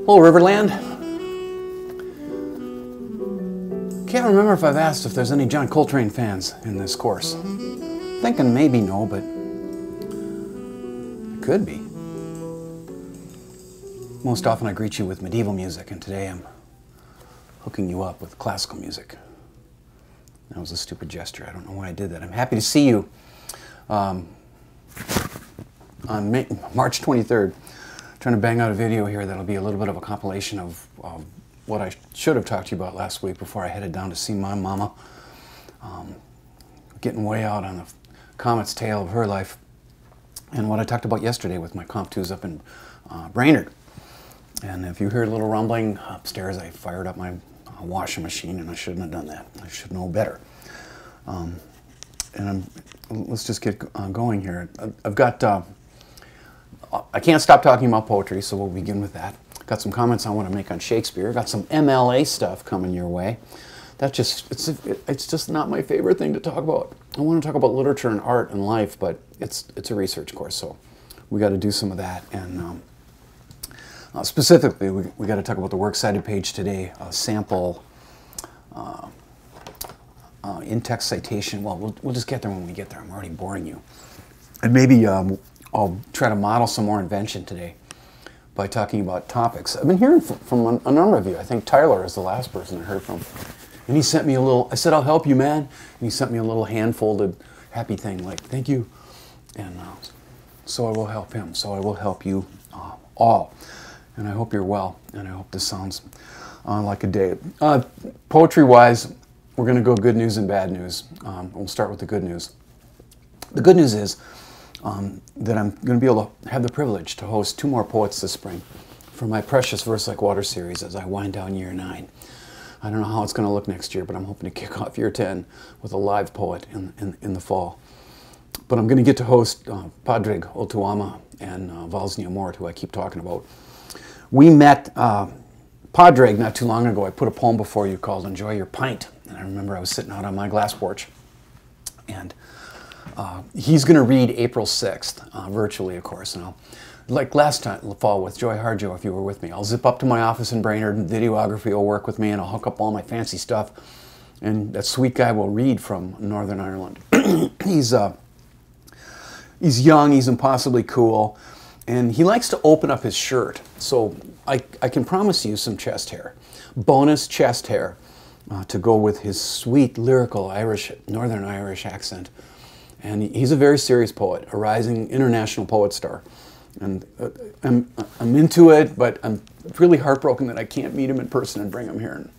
Hello, Riverland. Can't remember if I've asked if there's any John Coltrane fans in this course. Thinking maybe no, but it could be. Most often I greet you with medieval music, and today I'm hooking you up with classical music. That was a stupid gesture. I don't know why I did that. I'm happy to see you on March 23rd. Trying to bang out a video here that'll be a little bit of a compilation of what I should have talked to you about last week before I headed down to see my mama. Getting way out on the comet's tail of her life. And what I talked about yesterday with my Comp 2s up in Brainerd. And if you hear a little rumbling upstairs, I fired up my washing machine, and I shouldn't have done that. I should know better. Let's just get going here. I've got, I can't stop talking about poetry, so we'll begin with that. Got some comments I want to make on Shakespeare. Got some MLA stuff coming your way. It's just not my favorite thing to talk about. I want to talk about literature and art and life, but it's a research course, so we got to do some of that. And specifically, we got to talk about the works cited page today, a sample in-text citation. Well, we'll just get there when we get there. I'm already boring you. And maybe I'll try to model some more invention today by talking about topics. I've been hearing from a number of you. I think Tyler is the last person I heard from. And he sent me a little, I said, I'll help you, man. And he sent me a little hand-folded happy thing like, thank you. And so I will help him. So I will help you all. And I hope you're well. And I hope this sounds like a day. Poetry-wise, we're going to go good news and bad news. We'll start with the good news. The good news is that I'm going to be able to have the privilege to host 2 more poets this spring for my precious Verse Like Water series as I wind down year 9. I don't know how it's going to look next year, but I'm hoping to kick off year 10 with a live poet in the fall. But I'm going to get to host Padraig Oltuama and Valsnia Mort, who I keep talking about. We met Padraig not too long ago. I put a poem before you called Enjoy Your Pint. And I remember I was sitting out on my glass porch. And he's going to read April 6th, virtually, of course. And like last time, fall with Joy Harjo, if you were with me, I'll zip up to my office in Brainerd, and videography will work with me, and I'll hook up all my fancy stuff. And that sweet guy will read from Northern Ireland. He's young, he's impossibly cool, and he likes to open up his shirt. So I can promise you some chest hair, bonus chest hair, to go with his sweet, lyrical Northern Irish accent. And he's a very serious poet, a rising international poet star. And I'm into it, but I'm really heartbroken that I can't meet him in person and bring him here and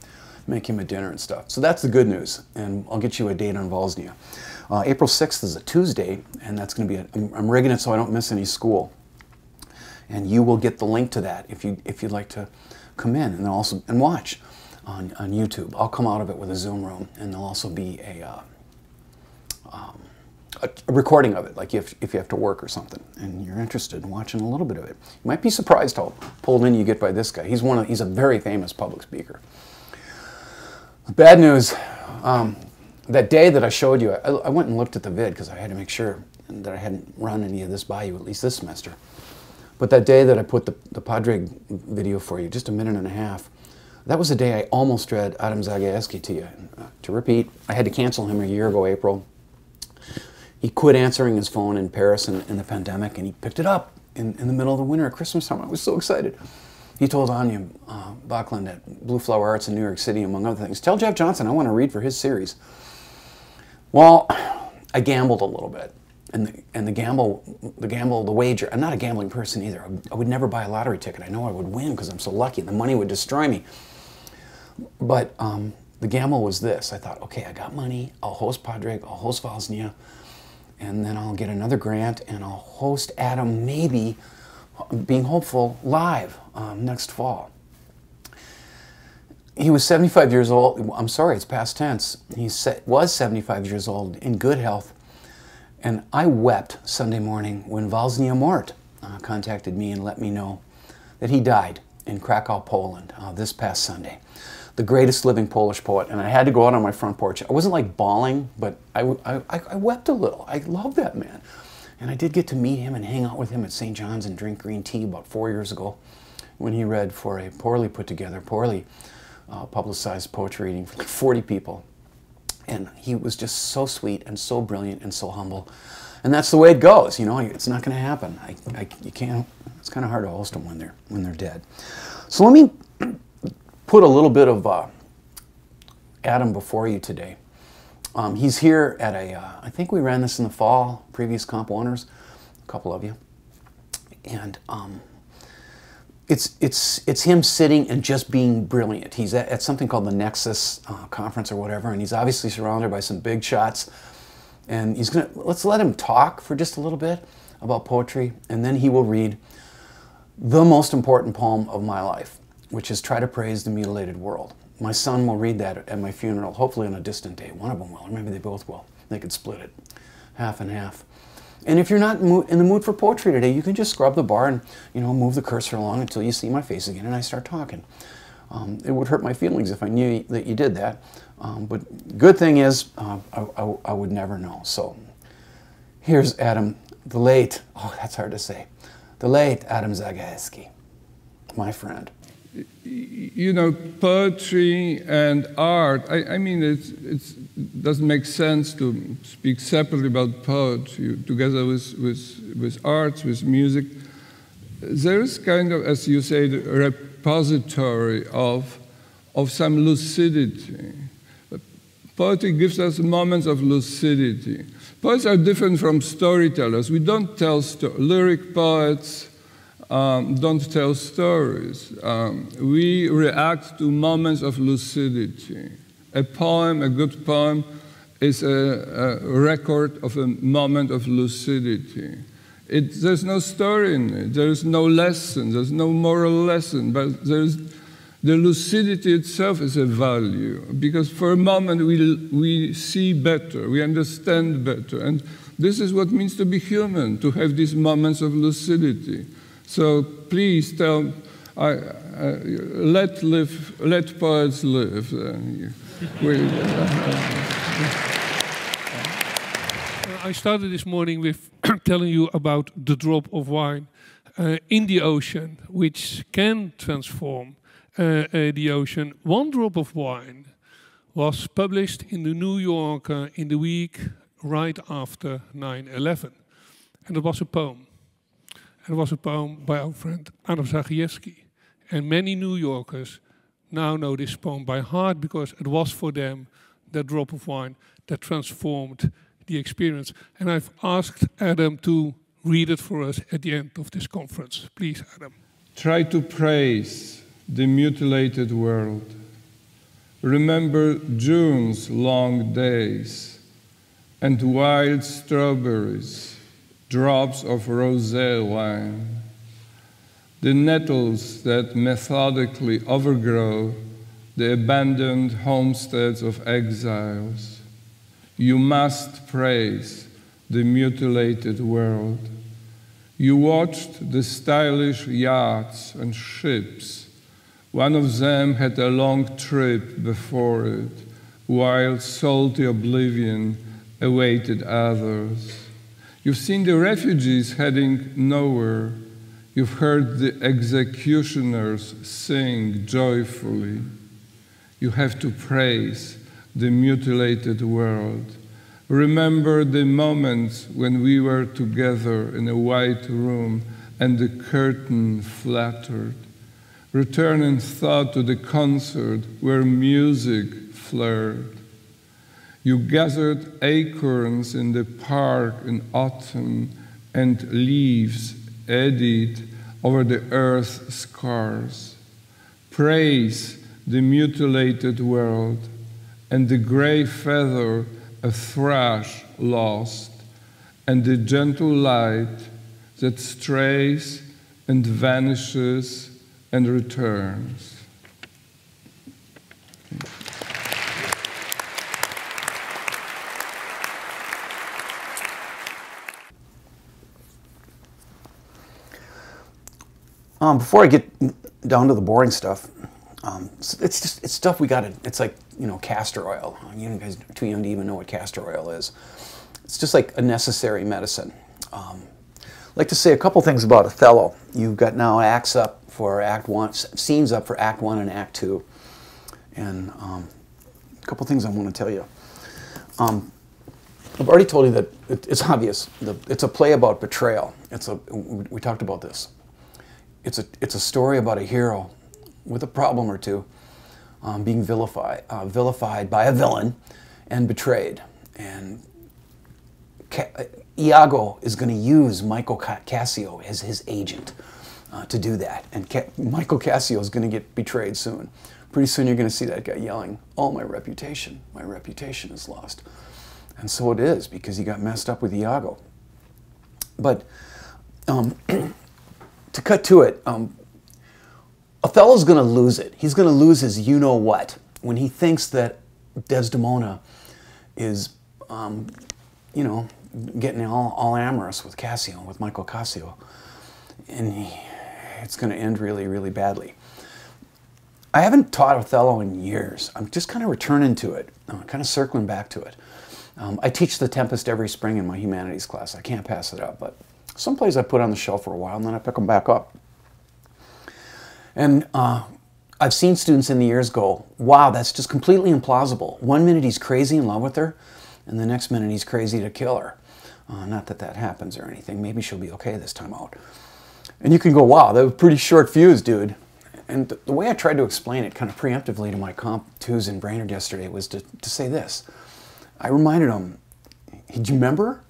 make him a dinner and stuff. So that's the good news, and I'll get you a date on Valsnia. April 6th is a Tuesday, and that's going to be I'm rigging it so I don't miss any school. And you will get the link to that if you'd like to come in and watch on YouTube. I'll come out of it with a Zoom room, and there'll also be a recording of it, like if you have to work or something, and you're interested in watching a little bit of it. You might be surprised how pulled in you get by this guy. He's a very famous public speaker. Bad news, that day that I showed you, I went and looked at the vid because I had to make sure that I hadn't run any of this by you, at least this semester. But that day that I put the Padraig video for you, just a minute and a half, that was the day I almost read Adam Zagajewski to you. To repeat, I had to cancel him a year ago, April. He quit answering his phone in Paris in the pandemic, and he picked it up in the middle of the winter at Christmas time. I was so excited. He told Anya Bachland at Blue Flower Arts in New York City, among other things, tell Jeff Johnson I want to read for his series. Well, I gambled a little bit. And the wager, I'm not a gambling person either. I would never buy a lottery ticket. I know I would win because I'm so lucky, and the money would destroy me. But the gamble was this. I thought, okay, I got money. I'll host Padraig, I'll host Valsnia, and then I'll get another grant, and I'll host Adam, maybe, being hopeful, live next fall. He was 75 years old. I'm sorry, it's past tense. He was 75 years old, in good health. And I wept Sunday morning when Valsnia Mort contacted me and let me know that he died in Krakow, Poland, this past Sunday. The greatest living Polish poet, and I had to go out on my front porch. I wasn't like bawling, but I wept a little. I love that man. And I did get to meet him and hang out with him at St. John's and drink green tea about 4 years ago. when he read for a poorly put together, poorly publicized poetry reading for like 40 people. And he was just so sweet and so brilliant and so humble. And that's the way it goes, you know. It's not going to happen. You can't. It's kind of hard to host them when they're dead. So let me put a little bit of Adam before you today. He's here at I think we ran this in the fall, previous Comp Owners, a couple of you. And it's him sitting and just being brilliant. He's at something called the Nexus conference or whatever, and he's obviously surrounded by some big shots. And let's let him talk for just a little bit about poetry, and then he will read the most important poem of my life, which is Try to Praise the Mutilated World. My son will read that at my funeral, hopefully on a distant day. One of them will, or maybe they both will. They could split it, half and half. And if you're not in the mood for poetry today, you can just scrub the bar and, you know, move the cursor along until you see my face again and I start talking. It would hurt my feelings if I knew that you did that. But good thing is, I would never know. So here's Adam, the late, oh, that's hard to say, the late Adam Zagajewski, my friend. You know, poetry and art, I mean, it doesn't make sense to speak separately about poetry together with arts, with music. There is kind of, as you say, a repository of some lucidity. Poetry gives us moments of lucidity. Poets are different from storytellers. We don't tell lyric poets don't tell stories. We react to moments of lucidity. A poem, a good poem, is a record of a moment of lucidity. There's no story in it. There's no lesson. There's no moral lesson. But the lucidity itself is a value, because for a moment we see better, we understand better. And this is what it means to be human, to have these moments of lucidity. So please let poets live. I started this morning with telling you about the drop of wine in the ocean, which can transform the ocean. One drop of wine was published in the New Yorker in the week right after 9/11. And it was a poem. It was a poem by our friend Adam Zagajewski. And many New Yorkers now know this poem by heart because it was for them that drop of wine that transformed the experience. And I've asked Adam to read it for us at the end of this conference. Please, Adam. Try to praise the mutilated world. Remember June's long days and wild strawberries, drops of rosé wine, the nettles that methodically overgrow the abandoned homesteads of exiles. You must praise the mutilated world. You watched the stylish yachts and ships. One of them had a long trip before it, while salty oblivion awaited others. You've seen the refugees heading nowhere. You've heard the executioners sing joyfully. You have to praise the mutilated world. Remember the moments when we were together in a white room and the curtain flattered. Return in thought to the concert where music flared. You gathered acorns in the park in autumn and leaves eddied over the earth's scars. Praise the mutilated world and the gray feather a thrush lost and the gentle light that strays and vanishes and returns. Before I get down to the boring stuff, it's stuff we gotta, it's like, you know, castor oil. You guys are too young to even know what castor oil is. It's just like a necessary medicine. I'd like to say a couple things about Othello. You've got now acts up for Act 1, scenes up for Act 1 and Act 2. And a couple things I want to tell you. I've already told you that it's obvious. It's a play about betrayal. We talked about this. It's a story about a hero with a problem or two being vilified by a villain and betrayed. And Iago is going to use Michael Cassio as his agent to do that. And Michael Cassio is going to get betrayed soon. Pretty soon you're going to see that guy yelling, "Oh, my reputation is lost." And so it is, because he got messed up with Iago. But to cut to it, Othello's going to lose it. He's going to lose his you-know-what when he thinks that Desdemona is, getting all amorous with Cassio, with Michael Cassio. And it's going to end really, really badly. I haven't taught Othello in years. I'm just kind of returning to it, kind of circling back to it. I teach The Tempest every spring in my humanities class. I can't pass it up, but some plays I put on the shelf for a while, and then I pick them back up. And I've seen students in the years go, "Wow, that's just completely implausible. One minute he's crazy in love with her, and the next minute he's crazy to kill her." Not that that happens or anything. Maybe she'll be okay this time out. And you can go, "Wow, that was pretty short fuse, dude." And the way I tried to explain it kind of preemptively to my Comp 2s in Brainerd yesterday was to say this. I reminded him, "Do you remember?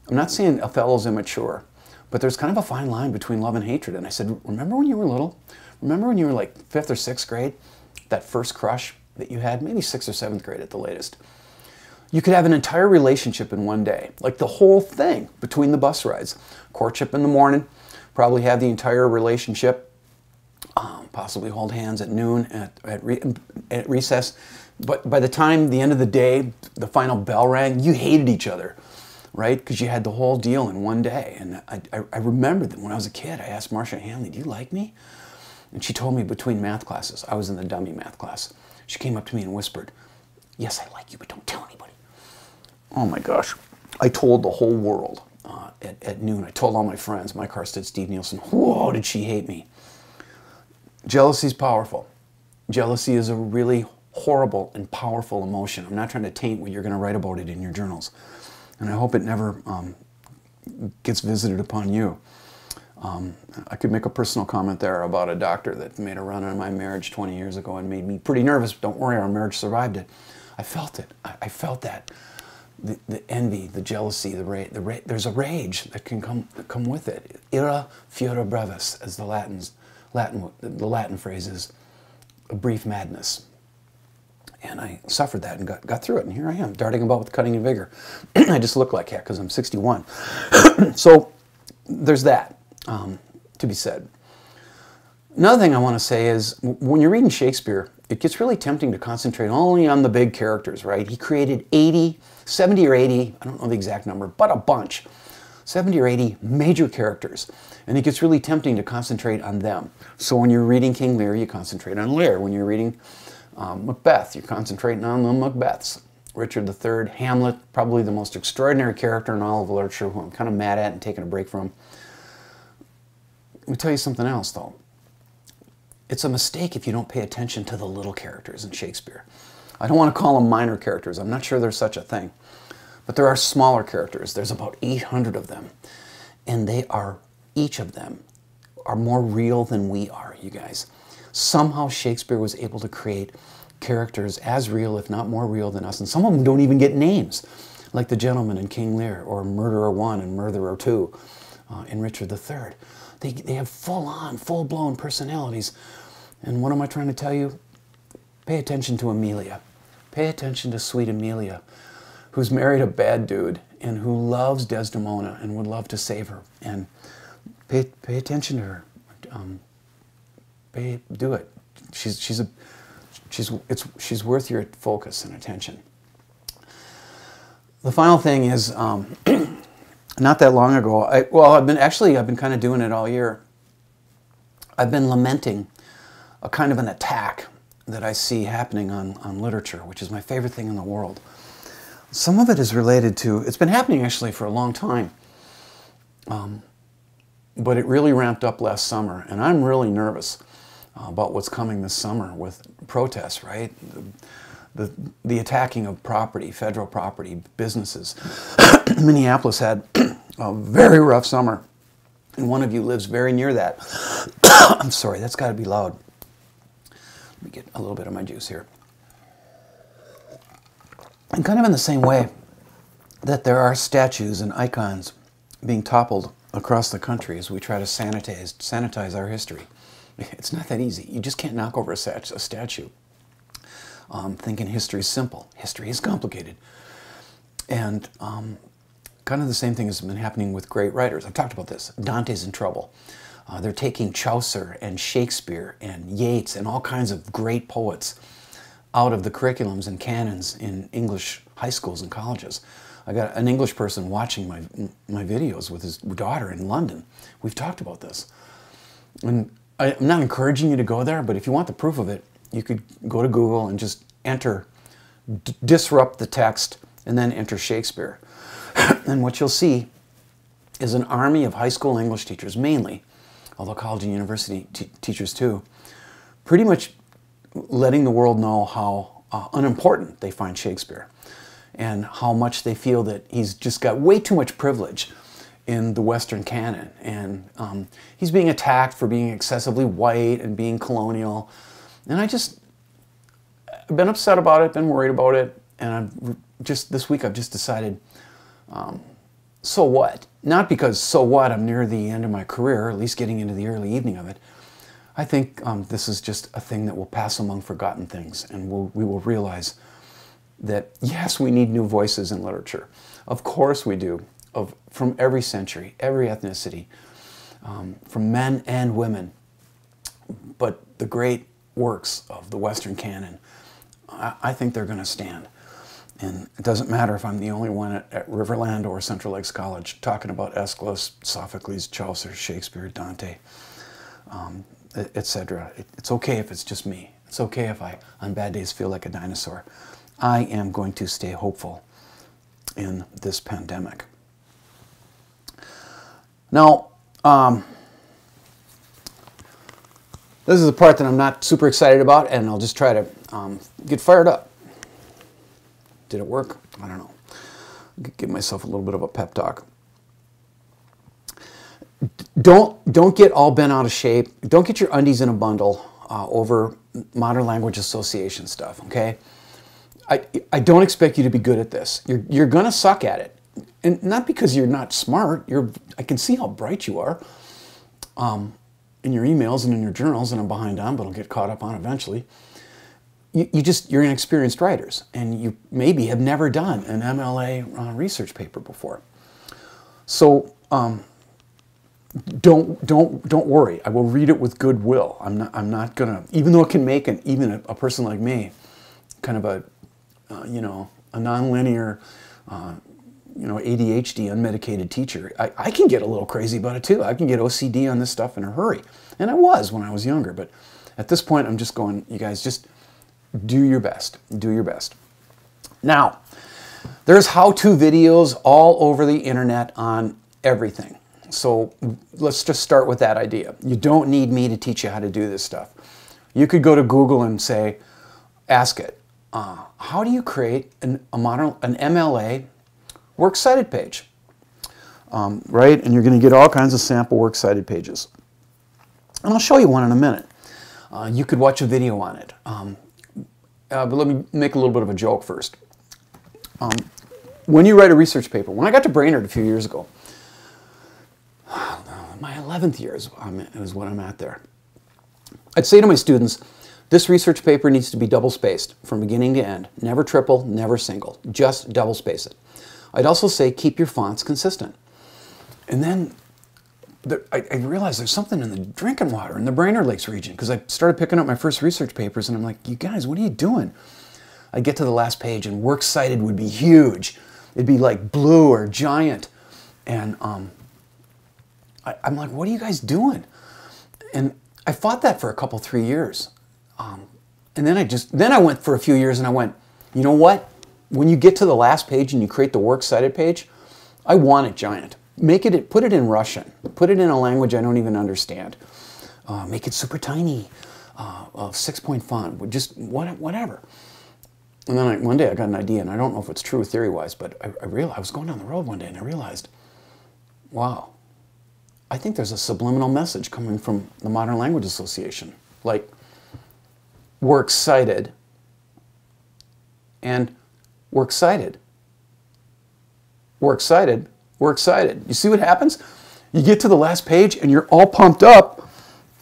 I'm not saying Othello's immature, but there's kind of a fine line between love and hatred." And I said, "Remember when you were little? Remember when you were like 5th or 6th grade? That first crush that you had, maybe 6th or 7th grade at the latest. You could have an entire relationship in one day, like the whole thing between the bus rides. Courtship in the morning, probably have the entire relationship, possibly hold hands at noon, at recess. But by the time the end of the day, the final bell rang, you hated each other, right? Because you had the whole deal in one day." And I remember that when I was a kid, I asked Marcia Hanley, "Do you like me?" And she told me between math classes, I was in the dummy math class, she came up to me and whispered, "Yes, I like you, but don't tell anybody." Oh my gosh. I told the whole world at noon. I told all my friends, Mike Harstead, Steve Nielsen, whoa, did she hate me. Jealousy is powerful. Jealousy is a really horrible and powerful emotion. I'm not trying to taint what you're going to write about it in your journals. And I hope it never gets visited upon you. I could make a personal comment there about a doctor that made a run on my marriage 20 years ago and made me pretty nervous. Don't worry, our marriage survived it. I felt it. I felt that. The envy, the jealousy, there's a rage that can come with it. Ira furor brevis, as the Latin phrase is, a brief madness. And I suffered that and got through it, and here I am, darting about with cutting and vigor. I just look like that because I'm 61. So there's that to be said. Another thing I want to say is, when you're reading Shakespeare, it gets really tempting to concentrate only on the big characters, right? He created 70 or 80, I don't know the exact number, but a bunch. 70 or 80 major characters. And it gets really tempting to concentrate on them. So when you're reading King Lear, you concentrate on Lear. When you're reading Macbeth, you're concentrating on the Macbeths. Richard III, Hamlet, probably the most extraordinary character in all of literature, who I'm kind of mad at and taking a break from. Let me tell you something else, though. It's a mistake if you don't pay attention to the little characters in Shakespeare. I don't want to call them minor characters. I'm not sure there's such a thing. But there are smaller characters. There's about 800 of them. And they are, each of them, are more real than we are, you guys. Somehow Shakespeare was able to create characters as real, if not more real than us. And some of them don't even get names, like the gentleman in King Lear, or Murderer 1 and Murderer 2 in Richard III. They have full-on, full-blown personalities. And what am I trying to tell you? Pay attention to Amelia. Pay attention to sweet Amelia, who's married a bad dude and who loves Desdemona and would love to save her. And pay attention to her. Do it. She's worth your focus and attention. The final thing is, not that long ago, I've been kind of doing it all year. I've been lamenting a kind of an attack that I see happening on literature, which is my favorite thing in the world. Some of it is related to, it's been happening actually for a long time. but it really ramped up last summer, and I'm really nervous about what's coming this summer with protests, right? The attacking of property, federal property, businesses. Minneapolis had a very rough summer, and one of you lives very near that. I'm sorry, that's got to be loud. Let me get a little bit of my juice here. And kind of in the same way that there are statues and icons being toppled across the country as we try to sanitize our history. It's not that easy. You just can't knock over a statue thinking history is simple. History is complicated. And kind of the same thing has been happening with great writers. I've talked about this. Dante's in trouble. They're taking Chaucer and Shakespeare and Yeats and all kinds of great poets out of the curriculums and canons in English high schools and colleges. I got an English person watching my videos with his daughter in London. We've talked about this. And I'm not encouraging you to go there, but if you want the proof of it, you could go to Google and just enter, disrupt the text, and then enter Shakespeare. And what you'll see is an army of high school English teachers, mainly, although college and university teachers too, pretty much letting the world know how unimportant they find Shakespeare and how much they feel that he's just got way too much privilege in the Western canon. And he's being attacked for being excessively white and being colonial. And I've been upset about it, been worried about it, and this week I've just decided, so what? Not because so what, I'm near the end of my career, or at least getting into the early evening of it. I think this is just a thing that will pass among forgotten things, and we will realize that, yes, we need new voices in literature. Of course we do, from every century, every ethnicity, from men and women. But the great works of the Western canon, I think they're going to stand. And it doesn't matter if I'm the only one at Riverland or Central Lakes College talking about Aeschylus, Sophocles, Chaucer, Shakespeare, Dante, etc. It's okay if it's just me. It's okay if I, on bad days, feel like a dinosaur. I am going to stay hopeful in this pandemic. Now, this is the part that I'm not super excited about, and I'll just try to get fired up. Did it work? I don't know. Give myself a little bit of a pep talk. Don't get all bent out of shape. Don't get your undies in a bundle over modern language association stuff, okay? I don't expect you to be good at this. You're going to suck at it. And not because you're not smart. I can see how bright you are in your emails and in your journals, and I'm behind on, but I'll get caught up on eventually. You're inexperienced writers, and you maybe have never done an MLA research paper before. So don't worry. I will read it with goodwill. I'm not gonna, even though it can make even a person like me kind of a nonlinear ADHD unmedicated teacher. I can get a little crazy about it too. I can get OCD on this stuff in a hurry, and I was when I was younger. But at this point, I'm just going, you guys, just do your best. Do your best. Now, there's how-to videos all over the internet on everything. So let's just start with that idea. You don't need me to teach you how to do this stuff. You could go to Google and say, ask it, how do you create an MLA works cited page? Right? And you're going to get all kinds of sample works cited pages. And I'll show you one in a minute. You could watch a video on it. But let me make a little bit of a joke first. When you write a research paper, when I got to Brainerd a few years ago, my 11th year is what I'm at there. I'd say to my students, this research paper needs to be double spaced from beginning to end. Never triple, never single. Just double space it. I'd also say keep your fonts consistent. And then I realized there's something in the drinking water in the Brainerd Lakes region, because I started picking up my first research papers, and I'm like, you guys, what are you doing? I'd get to the last page, and works cited would be huge. It'd be like blue or giant. And I'm like, what are you guys doing? And I fought that for a couple, 3 years. And then I went for a few years, and I went, you know what? When you get to the last page and you create the works cited page, I want it giant. put it in Russian. Put it in a language I don't even understand. Make it super tiny, 6-point font, just whatever. And then one day I got an idea, and I don't know if it's true theory-wise, but I realized, I was going down the road one day and I realized, wow, I think there's a subliminal message coming from the Modern Language Association. Like, we're excited, and we're excited. We're excited. We're excited. You see what happens? You get to the last page and you're all pumped up,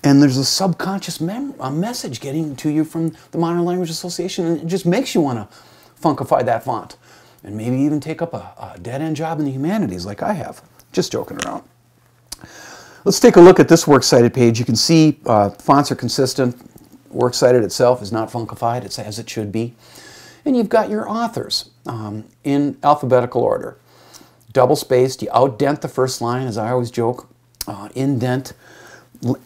and there's a subconscious message getting to you from the Modern Language Association, and it just makes you want to funkify that font and maybe even take up a dead-end job in the humanities like I have. Just joking around. Let's take a look at this Works Cited page. You can see fonts are consistent. Works Cited itself is not funkified. It's as it should be. And you've got your authors in alphabetical order. Double-spaced. You outdent the first line, as I always joke. Indent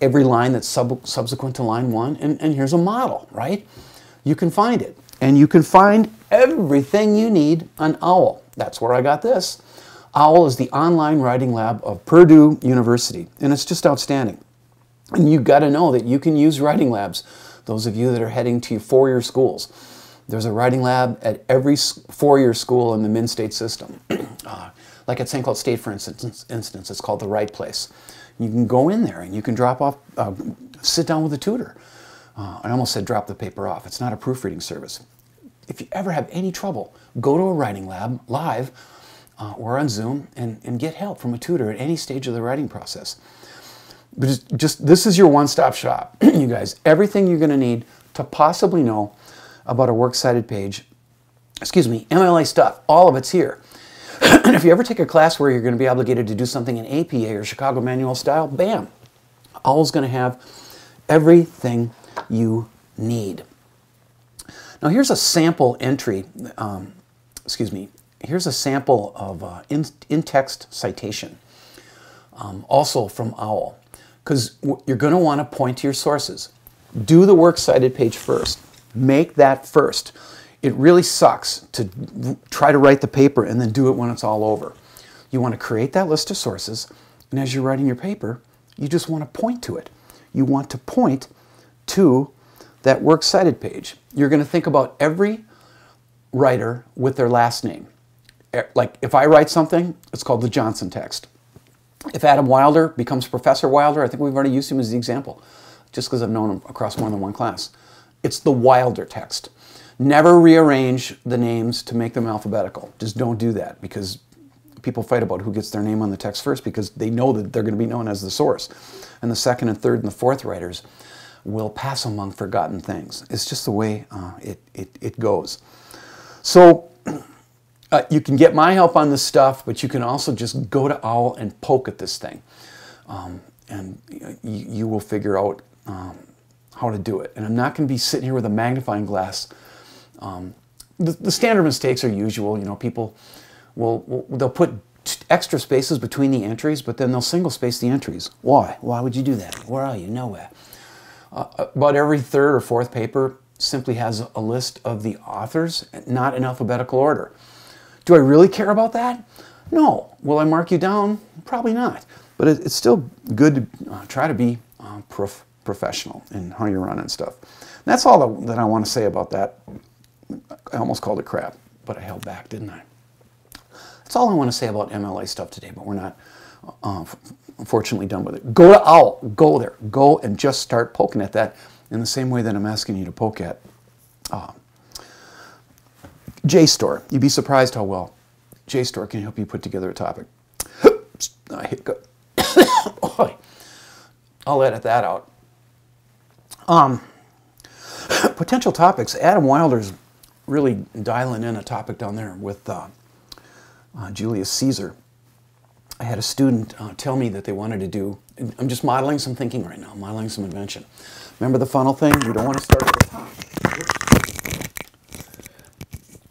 every line that's subsequent to line 1. And here's a model, right? You can find it. And you can find everything you need on OWL. That's where I got this. OWL is the online writing lab of Purdue University, and it's just outstanding. And you've got to know that you can use writing labs, those of you that are heading to four-year schools. There's a writing lab at every four-year school in the Mid-State system. Like at St. Cloud State, for instance, it's called the Right Place. You can go in there and you can drop off, sit down with a tutor. I almost said drop the paper off. It's not a proofreading service. If you ever have any trouble, go to a writing lab live or on Zoom and get help from a tutor at any stage of the writing process. But just this is your one-stop shop, you guys. Everything you're going to need to possibly know about a Works Cited page, MLA stuff, all of it's here. And if you ever take a class where you're going to be obligated to do something in APA or Chicago Manual style, bam, OWL's going to have everything you need. Now here's a sample entry, here's a sample of in-text citation, also from OWL, because you're going to want to point to your sources. Do the Works Cited page first. Make that first. It really sucks to try to write the paper and then do it when it's all over. You want to create that list of sources, and as you're writing your paper, you just want to point to it. You want to point to that Works Cited page. You're going to think about every writer with their last name. Like if I write something, it's called the Johnson text. If Adam Wilder becomes Professor Wilder, I think we've already used him as the example, just because I've known him across more than one class. It's the Wilder text. Never rearrange the names to make them alphabetical. Just don't do that, because people fight about who gets their name on the text first because they know that they're going to be known as the source. And the second and third and the fourth writers will pass among forgotten things. It's just the way it goes. So you can get my help on this stuff, but you can also just go to OWL and poke at this thing. And you will figure out how to do it. And I'm not going to be sitting here with a magnifying glass. The standard mistakes are usual. You know, people they'll put extra spaces between the entries, but then they'll single space the entries. Why? Why would you do that? Where are you? Nowhere. About every third or fourth paper simply has a list of the authors, not in alphabetical order. Do I really care about that? No. Will I mark you down? Probably not. But it's still good to try to be professional in how you run and stuff. And that's all that I want to say about that. I almost called it crap, but I held back, didn't I? That's all I want to say about MLA stuff today, but we're not, unfortunately, done with it. Go to OWL. Go there. Go and just start poking at that in the same way that I'm asking you to poke at JSTOR. You'd be surprised how well JSTOR can help you put together a topic. I hiccup. I'll edit that out. Potential topics. Adam Wilder's really dialing in a topic down there with Julius Caesar. I had a student tell me that they wanted to do, I'm just modeling some thinking right now, modeling some invention. Remember the funnel thing? We don't want to start at the top.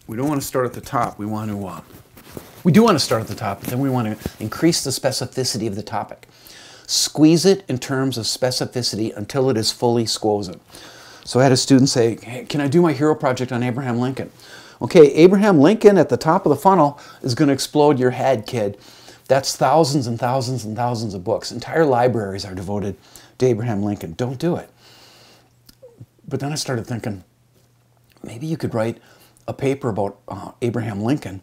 We don't want to start at the top. We want to, we do want to start at the top, but then we want to increase the specificity of the topic. Squeeze it in terms of specificity until it is fully squozen. So I had a student say, hey, can I do my hero project on Abraham Lincoln? Okay, Abraham Lincoln at the top of the funnel is going to explode your head, kid. That's thousands and thousands and thousands of books. Entire libraries are devoted to Abraham Lincoln. Don't do it. But then I started thinking, maybe you could write a paper about Abraham Lincoln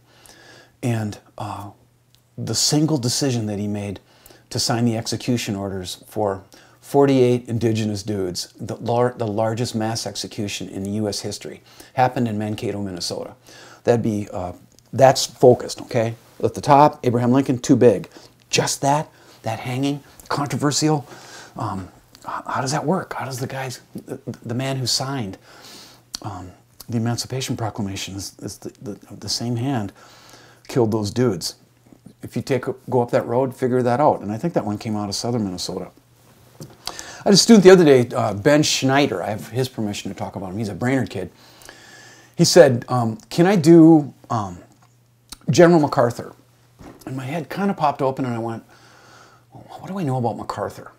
and the single decision that he made to sign the execution orders for 48 indigenous dudes, the largest mass execution in U.S. history, happened in Mankato, Minnesota. That'd be, that's focused, okay? At the top, Abraham Lincoln, too big. Just that hanging, controversial. How does that work? How does the man who signed the Emancipation Proclamation is the same hand killed those dudes? If you go up that road, figure that out. And I think that one came out of southern Minnesota. I had a student the other day, Ben Schneider. I have his permission to talk about him. He's a Brainerd kid. He said, can I do General MacArthur? And my head kind of popped open and I went, well, what do I know about MacArthur?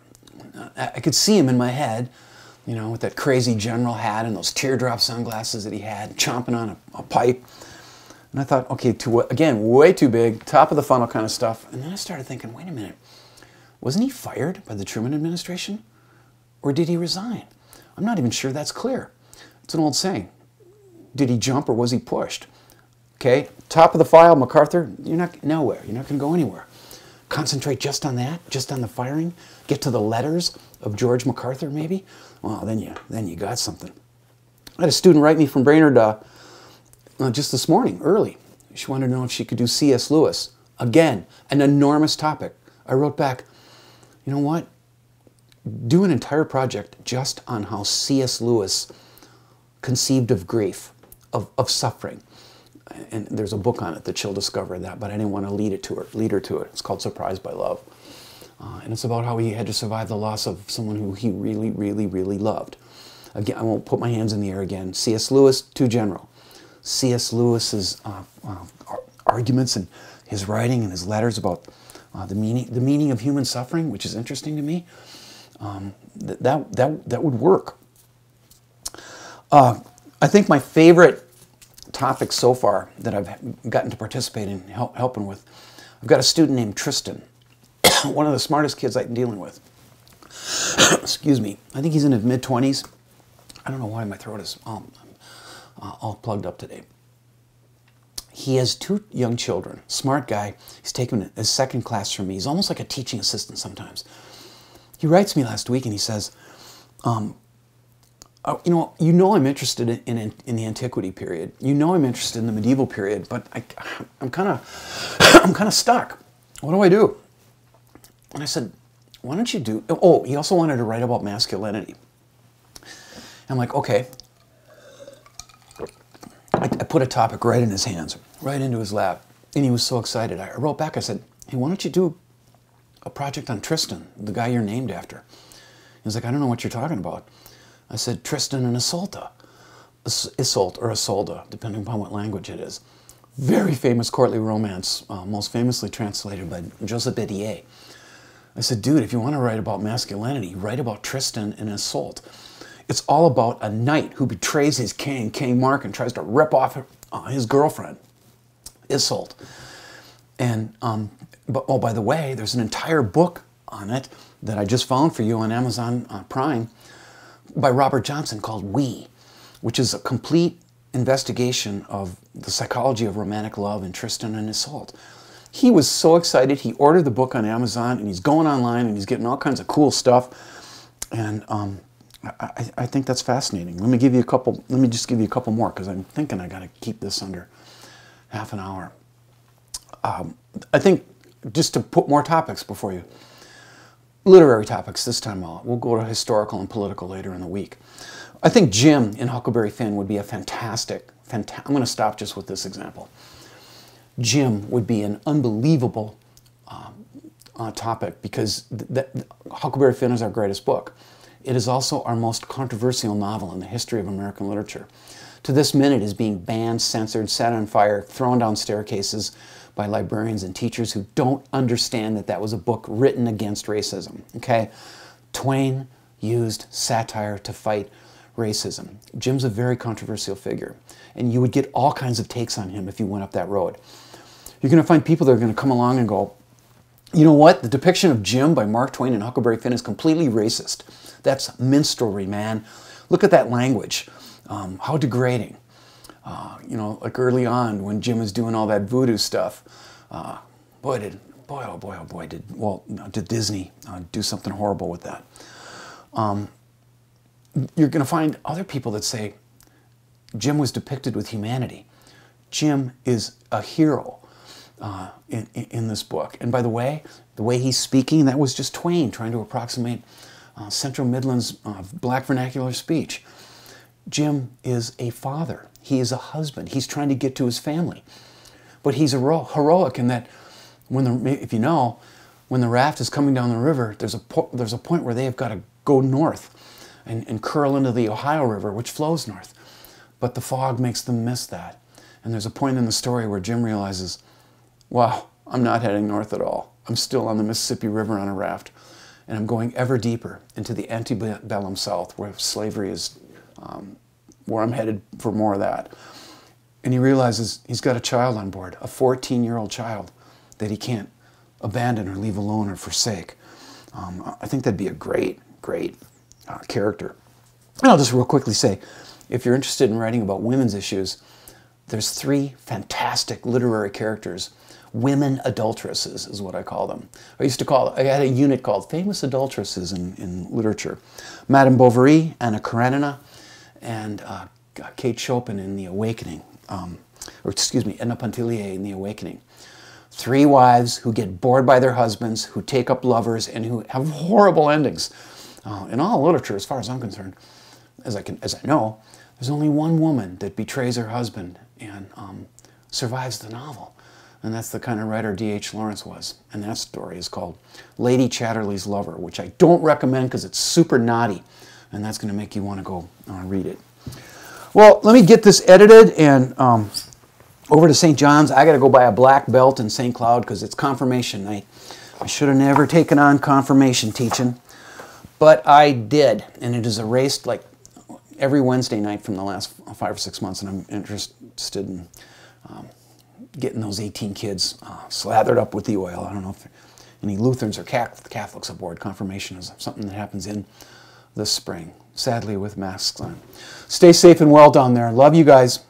I could see him in my head, you know, with that crazy general hat and those teardrop sunglasses that he had, chomping on a pipe. And I thought, okay, again, way too big, top of the funnel kind of stuff. And then I started thinking, wait a minute, wasn't he fired by the Truman administration? Or did he resign? I'm not even sure that's clear. It's an old saying. Did he jump or was he pushed? Okay, top of the file, MacArthur, you're not nowhere. You're not going to go anywhere. Concentrate just on that, just on the firing. Get to the letters of George MacArthur, maybe. Well, then you got something. I had a student write me from Brainerd just this morning, early. She wanted to know if she could do C.S. Lewis. Again, an enormous topic. I wrote back, you know what? Do an entire project just on how C.S. Lewis conceived of grief, of suffering. And there's a book on it that she'll discover that, but I didn't want to lead her to it. It's called Surprised by Love. And it's about how he had to survive the loss of someone who he really, really, really loved. Again, I won't put my hands in the air again. C.S. Lewis, too general. C.S. Lewis's arguments and his writing and his letters about the meaning of human suffering, which is interesting to me, that would work. I think my favorite topic so far that I've gotten to participate in helping with, I've got a student named Tristan, one of the smartest kids I'm dealing with. Excuse me. I think he's in his mid-20s. I don't know why my throat is all plugged up today. He has 2 young children. Smart guy. He's taken his second class from me. He's almost like a teaching assistant sometimes. He writes me last week and he says, you know I'm interested in the antiquity period. You know I'm interested in the medieval period, but I'm kind of stuck. What do I do? And I said, why don't you do? Oh, he also wanted to write about masculinity. I'm like, okay. I put a topic right in his hands, right into his lap, and he was so excited. I wrote back. I said, hey, why don't you do a project on Tristan, the guy you're named after? He was like, I don't know what you're talking about. I said, Tristan and Isolde. Isolde or Isolde, depending upon what language it is. Very famous courtly romance, most famously translated by Joseph Bédier. I said, dude, if you want to write about masculinity, write about Tristan and Isolde. It's all about a knight who betrays his king, King Mark, and tries to rip off his girlfriend, Isolde. And, oh, by the way, there's an entire book on it that I just found for you on Amazon Prime by Robert Johnson called We, which is a complete investigation of the psychology of romantic love in Tristan and Isolde. He was so excited. He ordered the book on Amazon, and he's going online, and he's getting all kinds of cool stuff. And I think that's fascinating. Let me just give you a couple more, because I'm thinking I got to keep this under half an hour. I think just to put more topics before you, literary topics this time. We'll go to historical and political later in the week. I think Jim in Huckleberry Finn would be a fantastic. I'm going to stop just with this example. Jim would be an unbelievable topic, because Huckleberry Finn is our greatest book. It is also our most controversial novel in the history of American literature. To this minute, it is being banned, censored, set on fire, thrown down staircases by librarians and teachers who don't understand that that was a book written against racism. Okay? Twain used satire to fight racism. Jim's a very controversial figure, and you would get all kinds of takes on him if you went up that road. You're going to find people that are going to come along and go, You know what? The depiction of Jim by Mark Twain and Huckleberry Finn is completely racist. That's minstrelry, man. Look at that language. How degrading. You know, like early on when Jim is doing all that voodoo stuff. Did Disney do something horrible with that? You're going to find other people that say Jim was depicted with humanity. Jim is a hero in this book. And by the way he's speaking, that was just Twain trying to approximate Central Midlands black vernacular speech. Jim is a father. He is a husband. He's trying to get to his family. But he's heroic in that when the raft is coming down the river, there's a point where they have got to go north and curl into the Ohio River, which flows north. But the fog makes them miss that. And there's a point in the story where Jim realizes, wow, I'm not heading north at all. I'm still on the Mississippi River on a raft. And I'm going ever deeper into the antebellum South, where slavery is, where I'm headed for more of that. And he realizes he's got a child on board, a 14-year-old child that he can't abandon or leave alone or forsake. I think that'd be a great character. And I'll just real quickly say, if you're interested in writing about women's issues, there's 3 fantastic literary characters. Women adulteresses is what I call them. I had a unit called Famous Adulteresses in literature. Madame Bovary, Anna Karenina, and Kate Chopin in The Awakening. Edna Pontellier in The Awakening. 3 wives who get bored by their husbands, who take up lovers, and who have horrible endings. In all literature, as far as I'm concerned, as I know, there's only one woman that betrays her husband and survives the novel. And that's the kind of writer D.H. Lawrence was. And that story is called Lady Chatterley's Lover, which I don't recommend because it's super naughty. And that's going to make you want to go read it. Well, let me get this edited and over to St. John's. I got to go buy a black belt in St. Cloud because it's confirmation night. I should have never taken on confirmation teaching. But I did. And it is erased like every Wednesday night from the last 5 or 6 months. And I'm interested in getting those 18 kids slathered up with the oil. I don't know if any Lutherans or Catholics aboard. Confirmation is something that happens in the spring, sadly with masks on. Stay safe and well down there. Love you guys.